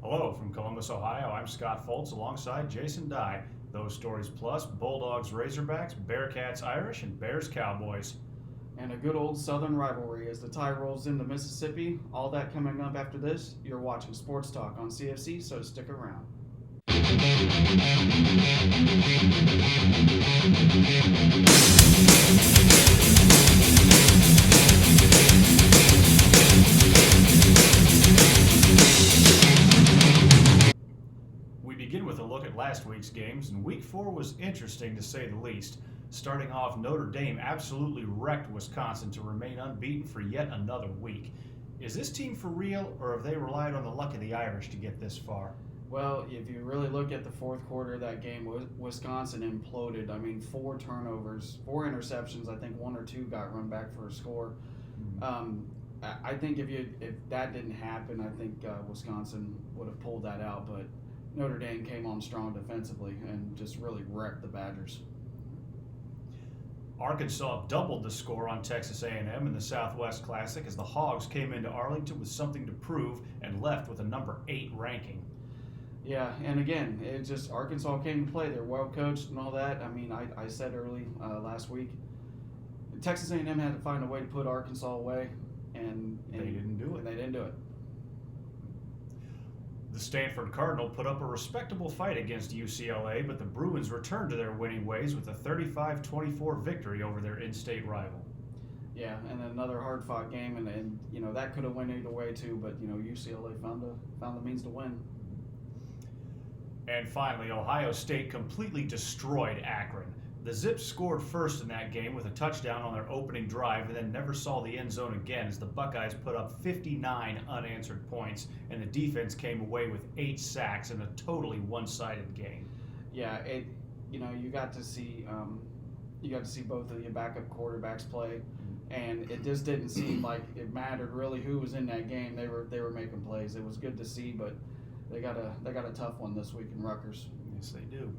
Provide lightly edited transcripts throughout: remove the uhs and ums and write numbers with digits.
Hello from Columbus, Ohio. I'm Scott Foltz alongside Jason Dye. Those stories plus Bulldogs, Razorbacks, Bearcats, Irish, and Bears, Cowboys. And a good old Southern rivalry as the tie rolls into Mississippi. All that coming up after this. You're watching Sports Talk on CFC, so stick around. We begin with a look at last week's games, and week 4 was interesting to say the least. Starting off, Notre Dame absolutely wrecked Wisconsin to remain unbeaten for yet another week. Is this team for real, or have they relied on the luck of the Irish to get this far? Well, if you really look at the fourth quarter of that game, Wisconsin imploded. I mean, 4 turnovers, 4 interceptions. I think 1 or 2 got run back for a score. I think if that didn't happen, I think Wisconsin would have pulled that out. But Notre Dame came on strong defensively and just really wrecked the Badgers. Arkansas doubled the score on Texas A&M in the Southwest Classic as the Hogs came into Arlington with something to prove and left with a number 8 ranking. Yeah, and again, it's just Arkansas came to play. They're well coached and all that. I mean, I said early last week, Texas A&M had to find a way to put Arkansas away, and They didn't do it. They didn't do it. The Stanford Cardinal put up a respectable fight against UCLA, but the Bruins returned to their winning ways with a 35-24 victory over their in-state rival. Yeah, and another hard-fought game, and you know that could have went either way too. But you know UCLA found the means to win. And finally, Ohio State completely destroyed Akron. The Zips scored first in that game with a touchdown on their opening drive and then never saw the end zone again as the Buckeyes put up 59 unanswered points and the defense came away with 8 sacks in a totally one-sided game. Yeah, you got to see both of your backup quarterbacks play, and it just didn't seem like it mattered really who was in that game. They were making plays. It was good to see, but they got a tough one this week in Rutgers. Yes, they do.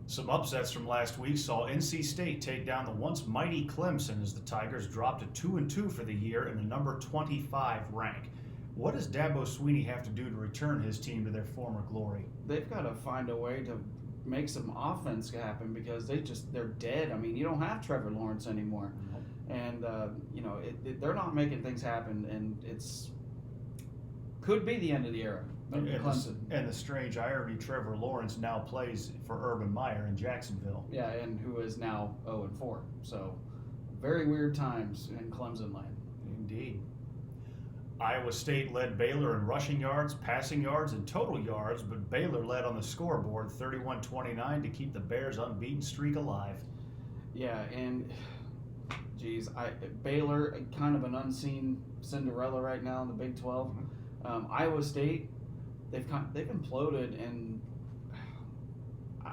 Some upsets from last week saw NC State take down the once mighty Clemson as the Tigers dropped to 2-2 for the year in the number 25 rank. What does Dabo Swinney have to do to return his team to their former glory? They've got to find a way to make some offense happen because they're dead. I mean, you don't have Trevor Lawrence anymore, and they're not making things happen, and could be the end of the era. And the strange irony, Trevor Lawrence now plays for Urban Meyer in Jacksonville. Yeah, and who is now 0-4. So, very weird times in Clemson land. Indeed. Iowa State led Baylor in rushing yards, passing yards, and total yards, but Baylor led on the scoreboard 31-29 to keep the Bears' unbeaten streak alive. Yeah, and Baylor, kind of an unseen Cinderella right now in the Big 12. Iowa State, they've imploded, and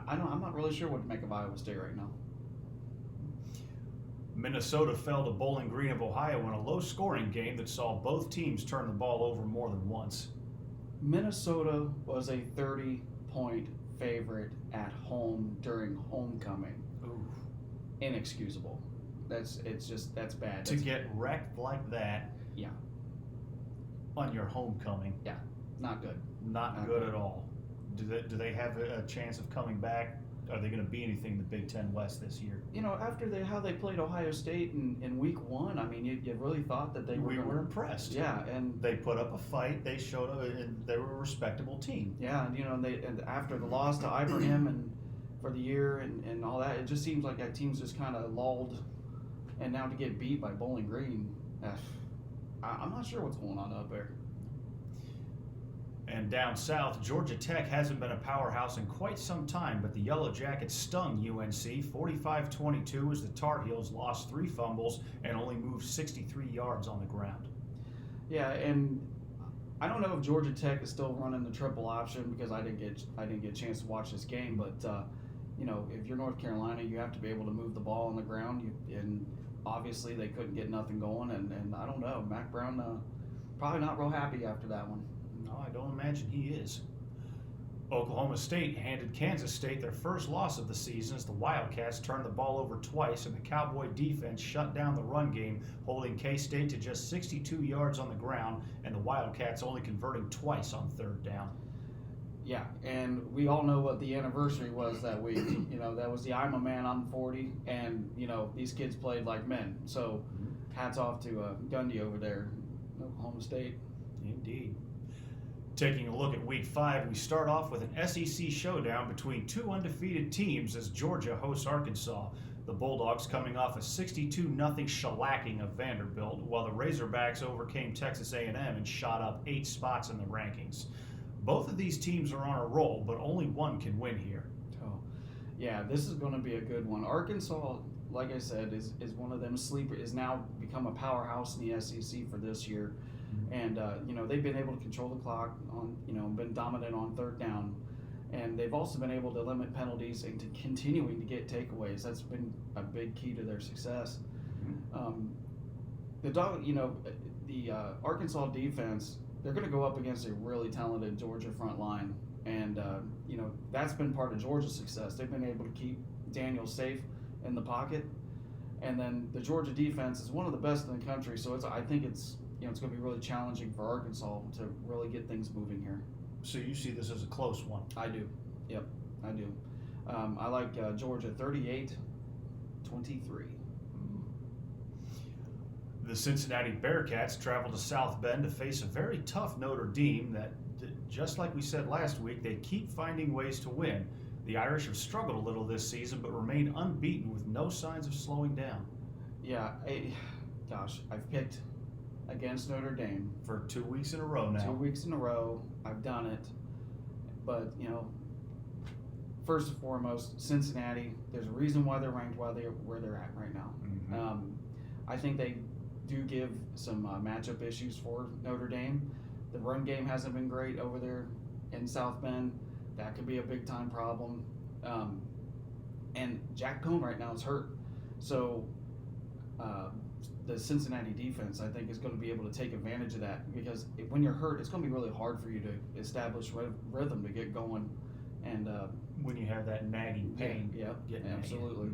I'm not really sure what to make of Iowa State right now. Minnesota fell to Bowling Green of Ohio in a low-scoring game that saw both teams turn the ball over more than once. Minnesota was a 30-point favorite at home during homecoming. Ooh. Inexcusable. That's bad. To get wrecked like that. Yeah. On your homecoming. Yeah. Not good. Not good at all. Do they have a chance of coming back? Are they going to be anything in the Big Ten West this year? You know, after how they played Ohio State in week 1, I mean, you really thought that they were. We were impressed. Yeah, and they put up a fight. They showed up, and they were a respectable team. Yeah, and after the loss to Ibrahim and for the year and all that, it just seems like that team's just kind of lulled, and now to get beat by Bowling Green, I'm not sure what's going on up there. And down south, Georgia Tech hasn't been a powerhouse in quite some time, but the Yellow Jackets stung UNC 45-22 as the Tar Heels lost 3 fumbles and only moved 63 yards on the ground. Yeah, and I don't know if Georgia Tech is still running the triple option because I didn't get a chance to watch this game, but if you're North Carolina, you have to be able to move the ball on the ground, and obviously they couldn't get nothing going, and I don't know, Mac Brown, probably not real happy after that one. No, I don't imagine he is. Oklahoma State handed Kansas State their first loss of the season as the Wildcats turned the ball over twice and the Cowboy defense shut down the run game, holding K-State to just 62 yards on the ground, and the Wildcats only converting twice on third down. Yeah, and we all know what the anniversary was that week. That was the I'm a man, I'm 40, and, these kids played like men. So hats off to Gundy over there, Oklahoma State. Indeed. Taking a look at Week 5, we start off with an SEC showdown between two undefeated teams as Georgia hosts Arkansas. The Bulldogs coming off a 62-0 shellacking of Vanderbilt, while the Razorbacks overcame Texas A&M and shot up 8 spots in the rankings. Both of these teams are on a roll, but only one can win here. Oh, yeah, this is going to be a good one. Arkansas, like I said, is one of them sleeper, is now become a powerhouse in the SEC for this year. And, they've been able to control the clock on, been dominant on third down. And they've also been able to limit penalties and to continuing to get takeaways. That's been a big key to their success. The Arkansas defense, they're going to go up against a really talented Georgia front line. And, that's been part of Georgia's success. They've been able to keep Daniel safe in the pocket. And then the Georgia defense is one of the best in the country. So I think it's going to be really challenging for Arkansas to really get things moving here. So you see this as a close one? I do. Yep, I do. I like Georgia 38-23. The Cincinnati Bearcats travel to South Bend to face a very tough Notre Dame that, just like we said last week, they keep finding ways to win. The Irish have struggled a little this season, but remain unbeaten with no signs of slowing down. Yeah, I've picked against Notre Dame for 2 weeks in a row now. 2 weeks in a row, I've done it. But, first and foremost, Cincinnati, there's a reason why they're ranked where they're at right now. Mm-hmm. I think they do give some matchup issues for Notre Dame. The run game hasn't been great over there in South Bend. That could be a big-time problem. And Jack Cohn right now is hurt. So the Cincinnati defense, I think, is going to be able to take advantage of that because when you're hurt, it's going to be really hard for you to establish rhythm to get going. And when you have that nagging pain. Yeah, absolutely.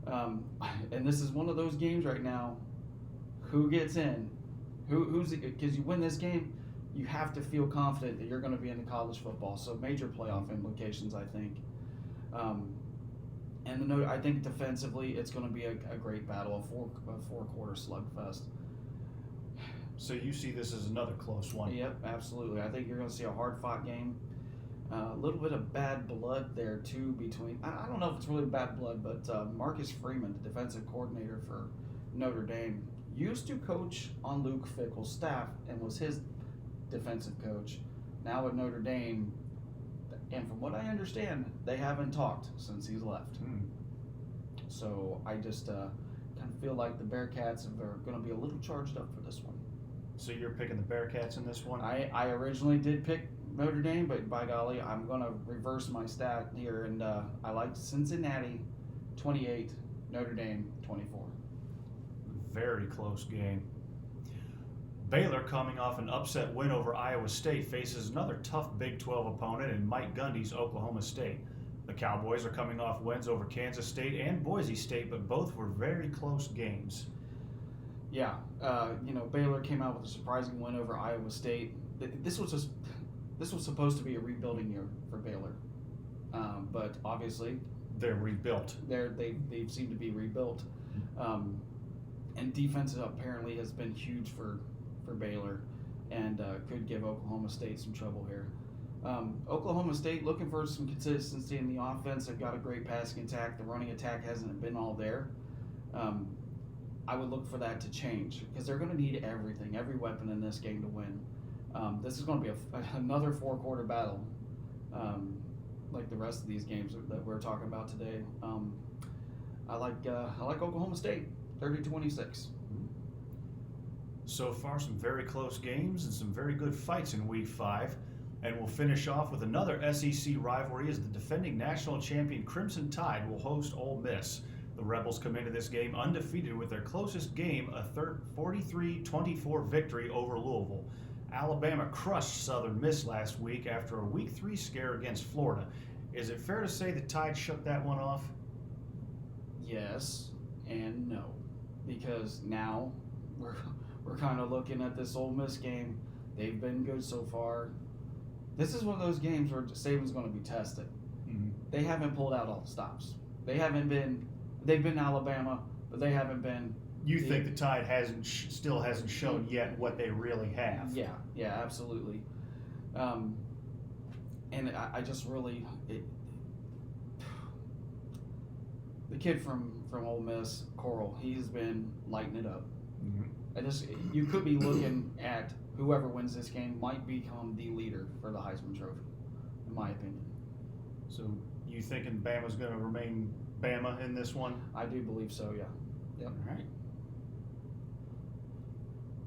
And this is one of those games right now. Who gets in? Who's because you win this game, you have to feel confident that you're going to be in the college football. So major playoff implications, I think. And I think defensively, it's going to be a great battle, a four-quarter slugfest. So you see this as another close one? Yep, absolutely. I think you're going to see a hard-fought game. A little bit of bad blood there, too, between – I don't know if it's really bad blood, but Marcus Freeman, the defensive coordinator for Notre Dame, used to coach on Luke Fickell's staff and was his defensive coach. Now at Notre Dame – and from what I understand, they haven't talked since he's left. So I just kind of feel like the Bearcats are going to be a little charged up for this one. So you're picking the Bearcats in this one? I originally did pick Notre Dame, but by golly, I'm going to reverse my stat here, and I like Cincinnati 28, Notre Dame 24. Very close game. Baylor, coming off an upset win over Iowa State, faces another tough Big 12 opponent in Mike Gundy's Oklahoma State. The Cowboys are coming off wins over Kansas State and Boise State, but both were very close games. Yeah, Baylor came out with a surprising win over Iowa State. This was supposed to be a rebuilding year for Baylor, but obviously they're rebuilt. They seem to be rebuilt, and defense apparently has been huge for Baylor, and could give Oklahoma State some trouble here. Oklahoma State looking for some consistency in the offense. They've got a great passing attack. The running attack hasn't been all there. I would look for that to change because they're going to need every weapon in this game to win. This is going to be another four-quarter battle, like the rest of these games that we're talking about today. I like Oklahoma State 30-26. So far, some very close games and some very good fights in Week 5. And we'll finish off with another SEC rivalry as the defending national champion Crimson Tide will host Ole Miss. The Rebels come into this game undefeated with their closest game, a 43-24 victory over Louisville. Alabama crushed Southern Miss last week after a Week 3 scare against Florida. Is it fair to say the Tide shook that one off? Yes and no, because now we're kind of looking at this Ole Miss game. They've been good so far. This is one of those games where Saban's going to be tested. Mm-hmm. They haven't pulled out all the stops. They've been Alabama, but they haven't been. You think the Tide still hasn't shown yet what they really have? Yeah, absolutely. And I just really the kid from Ole Miss, Coral, he's been lighting it up. Mm-hmm. You could be looking at whoever wins this game might become the leader for the Heisman Trophy, in my opinion. So you thinking Bama's going to remain Bama in this one? I do believe so, yeah. Yep. All right.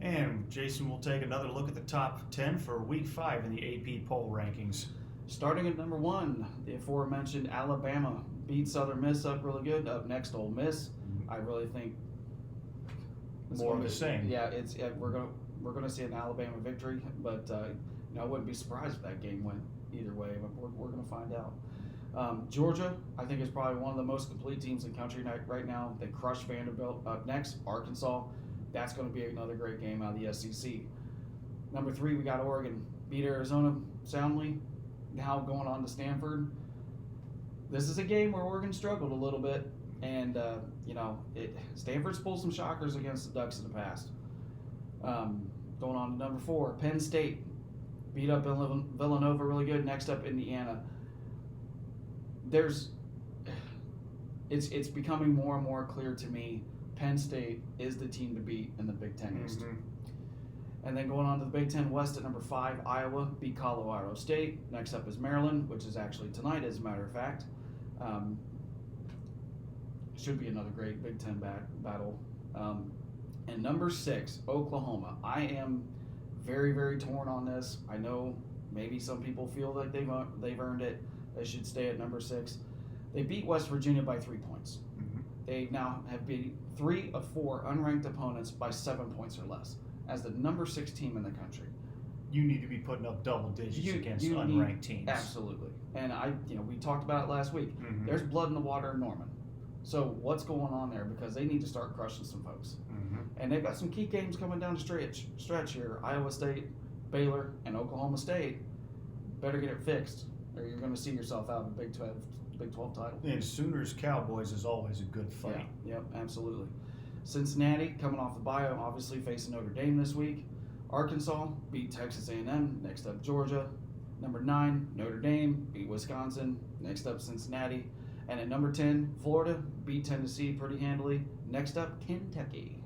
And Jason will take another look at the top 10 for Week 5 in the AP poll rankings. Starting at number 1, the aforementioned Alabama beat Southern Miss up really good. Up next, Ole Miss. I really think More of the same. Yeah, we're gonna see an Alabama victory, but I wouldn't be surprised if that game went either way. But we're gonna find out. Georgia, I think, is probably one of the most complete teams in the country right now. They crushed Vanderbilt. Up next, Arkansas. That's going to be another great game out of the SEC. Number 3, we got Oregon. Beat Arizona soundly. Now going on to Stanford. This is a game where Oregon struggled a little bit, and Stanford's pulled some shockers against the Ducks in the past. Going on to number 4, Penn State beat up Villanova really good. Next up, Indiana. It's becoming more and more clear to me Penn State is the team to beat in the Big Ten East. Mm-hmm. And then going on to the Big Ten West at number 5, Iowa beat Colorado State. Next up is Maryland, which is actually tonight, as a matter of fact. Should be another great Big Ten battle. And number 6, Oklahoma. I am very, very torn on this. I know maybe some people feel like they've earned it. They should stay at number 6. They beat West Virginia by 3 points. Mm-hmm. They now have beat 3 of 4 unranked opponents by 7 points or less as the number 6 team in the country. You need to be putting up double digits against unranked teams. Absolutely. And we talked about it last week. Mm-hmm. There's blood in the water in Norman. So what's going on there? Because they need to start crushing some folks. Mm-hmm. And they've got some key games coming down the stretch here. Iowa State, Baylor, and Oklahoma State. Better get it fixed, or you're going to see yourself out of the Big 12 title. And Sooners Cowboys is always a good fight. Yeah, yep, absolutely. Cincinnati coming off the bye, obviously facing Notre Dame this week. Arkansas beat Texas A&M. Next up, Georgia. Number 9, Notre Dame beat Wisconsin. Next up, Cincinnati. And at number 10, Florida beat Tennessee pretty handily. Next up, Kentucky.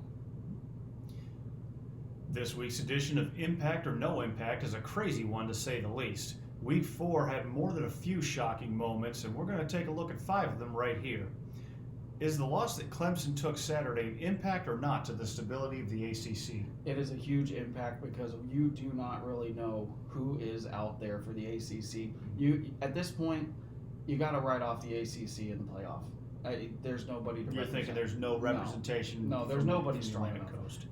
This week's edition of Impact or No Impact is a crazy one, to say the least. Week 4 had more than a few shocking moments, and we're going to take a look at 5 of them right here. Is the loss that Clemson took Saturday an impact or not to the stability of the ACC? It is a huge impact because you do not really know who is out there for the ACC. At this point, you got to write off the ACC in the playoff. There's nobody to You're represent. thinking there's no representation. No, there's nobody strong Atlantic enough. Coast.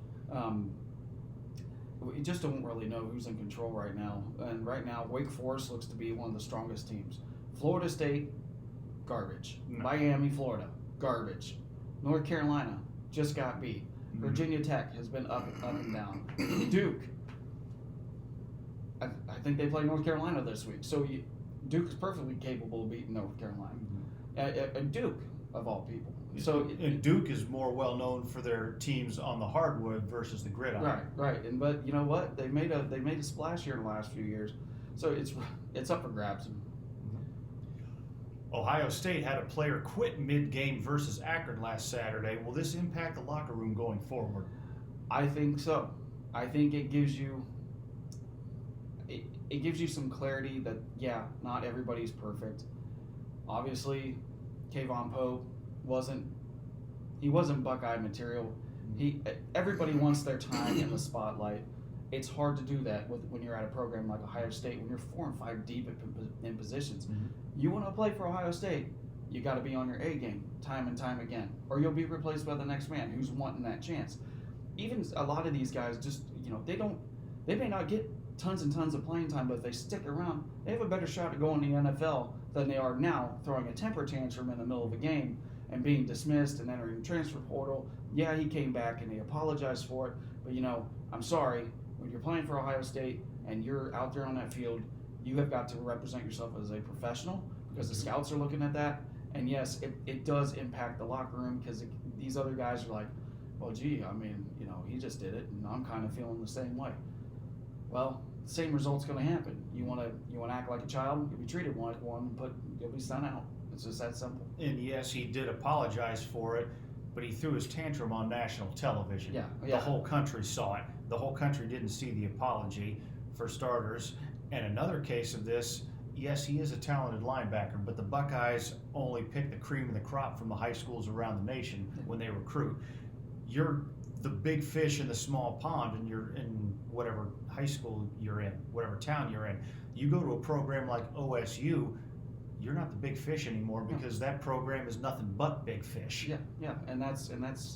We just don't really know who's in control right now. And right now, Wake Forest looks to be one of the strongest teams. Florida State, garbage. No. Miami, Florida, garbage. North Carolina just got beat. Mm-hmm. Virginia Tech has been up and down. Duke, I think they play North Carolina this week. So Duke is perfectly capable of beating North Carolina. Mm-hmm. And Duke, of all people. So and Duke is more well known for their teams on the hardwood versus the gridiron. Right. But you know what? They made a splash here in the last few years. So it's up for grabs. Ohio State had a player quit mid-game versus Akron last Saturday. Will this impact the locker room going forward? I think so. I think it gives you some clarity that not everybody's perfect. Obviously, Kayvon Pope wasn't Buckeye material. Everybody wants their time in the spotlight. It's hard to do that when you're at a program like Ohio State, when you're 4 and 5 deep in positions. Mm-hmm. You want to play for Ohio State, you got to be on your A game time and time again, or you'll be replaced by the next man who's wanting that chance. Even a lot of these guys just they may not get tons and tons of playing time, but if they stick around, they have a better shot at going to the NFL than they are now throwing a temper tantrum in the middle of a game and being dismissed and entering the transfer portal. Yeah, he came back and he apologized for it, but I'm sorry, when you're playing for Ohio State and you're out there on that field, you have got to represent yourself as a professional because the scouts are looking at that. And yes, it does impact the locker room because these other guys are like, well, gee, I mean, he just did it, and I'm kind of feeling the same way. Well, the same result's going to happen. You want to act like a child, you'll be treated like one, but you'll be sent out. It's just that simple. And yes, he did apologize for it, but he threw his tantrum on national television. Yeah. The whole country saw it. The whole country didn't see the apology, for starters. And another case of this, yes, he is a talented linebacker, but the Buckeyes only pick the cream of the crop from the high schools around the nation when they recruit. You're the big fish in the small pond, and you're in whatever high school you're in, whatever town you're in. You go to a program like OSU, you're not the big fish anymore because that program is nothing but big fish. Yeah, and that's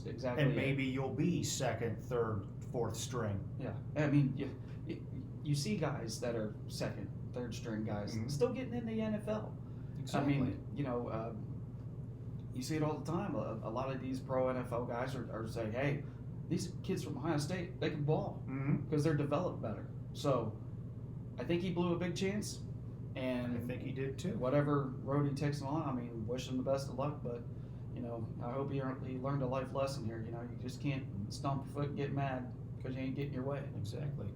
exactly. And maybe you'll be second, third, fourth string. Yeah, I mean, you see guys that are second, third string guys still getting in the NFL. Exactly. I mean, you see it all the time. A lot of these pro NFL guys are saying, hey, these kids from Ohio State, they can ball because they're developed better. So I think he blew a big chance. And I think he did too. Whatever road he takes on, I mean, wish him the best of luck. But, I hope he learned a life lesson here. You just can't stomp your foot and get mad because you ain't getting your way. Exactly.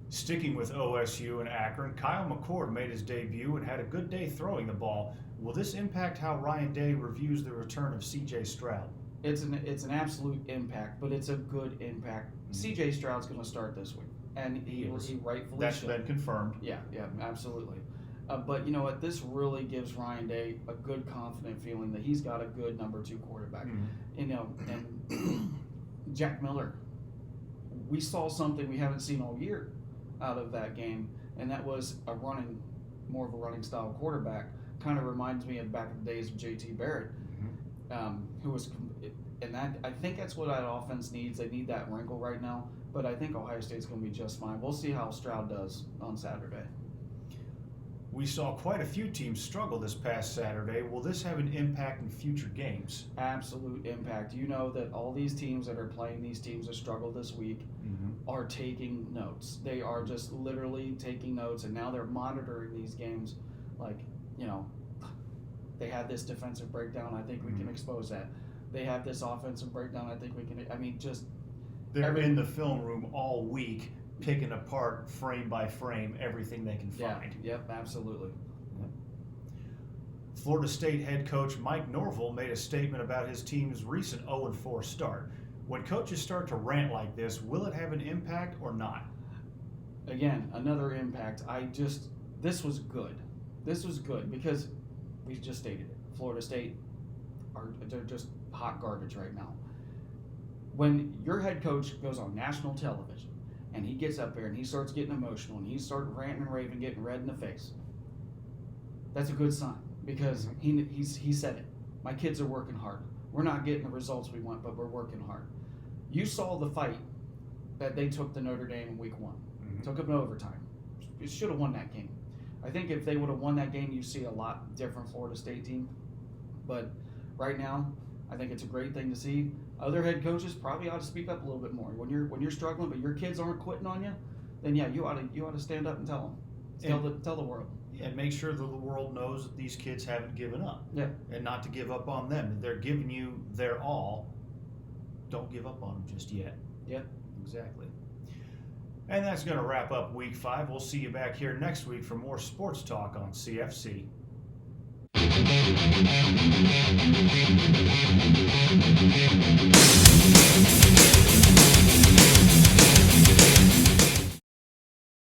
Sticking with OSU and Akron, Kyle McCord made his debut and had a good day throwing the ball. Will this impact how Ryan Day reviews the return of C.J. Stroud? It's an absolute impact, but it's a good impact. C.J. Stroud's going to start this week, and he rightfully That's should. been confirmed. Yeah, absolutely. But you know what? This really gives Ryan Day a good, confident feeling that he's got a good number 2 quarterback. And Jack Miller, we saw something we haven't seen all year out of that game, and that was more of a running style quarterback. Kind of reminds me of back in the days of J.T. Barrett, who was, and that I think that's what that offense needs. They need that wrinkle right now, but I think Ohio State's going to be just fine. We'll see how Stroud does on Saturday. We saw quite a few teams struggle this past Saturday. Will this have an impact in future games? Absolute impact. You know that all these teams that are playing these teams that struggle this week are taking notes. They are just literally taking notes, and now they're monitoring these games like, they had this defensive breakdown. I think we can expose that. They have this offensive breakdown. I think we can. I mean, just they're in the film room all week, picking apart frame by frame everything they can find. Yep, absolutely. Florida State head coach Mike Norvell made a statement about his team's recent 0-4 start. When coaches start to rant like this, will it have an impact or not? Again, another impact. This was good. This was good because we just stated it. Florida State they're just hot garbage right now. When your head coach goes on national television and he gets up there and he starts getting emotional and he starts ranting and raving, getting red in the face, that's a good sign because he said it. My kids are working hard. We're not getting the results we want, but we're working hard. You saw the fight that they took to Notre Dame in week 1. Took them to overtime. You should have won that game. I think if they would have won that game, you see a lot different Florida State team. But right now, I think it's a great thing to see. Other head coaches probably ought to speak up a little bit more. When you're struggling, but your kids aren't quitting on you, then yeah, you ought to stand up and tell them. Tell the world. And make sure that the world knows that these kids haven't given up. Yeah. And not to give up on them. They're giving you their all. Don't give up on them just yet. Yeah. Exactly. And that's going to wrap up Week 5. We'll see you back here next week for more sports talk on CFC.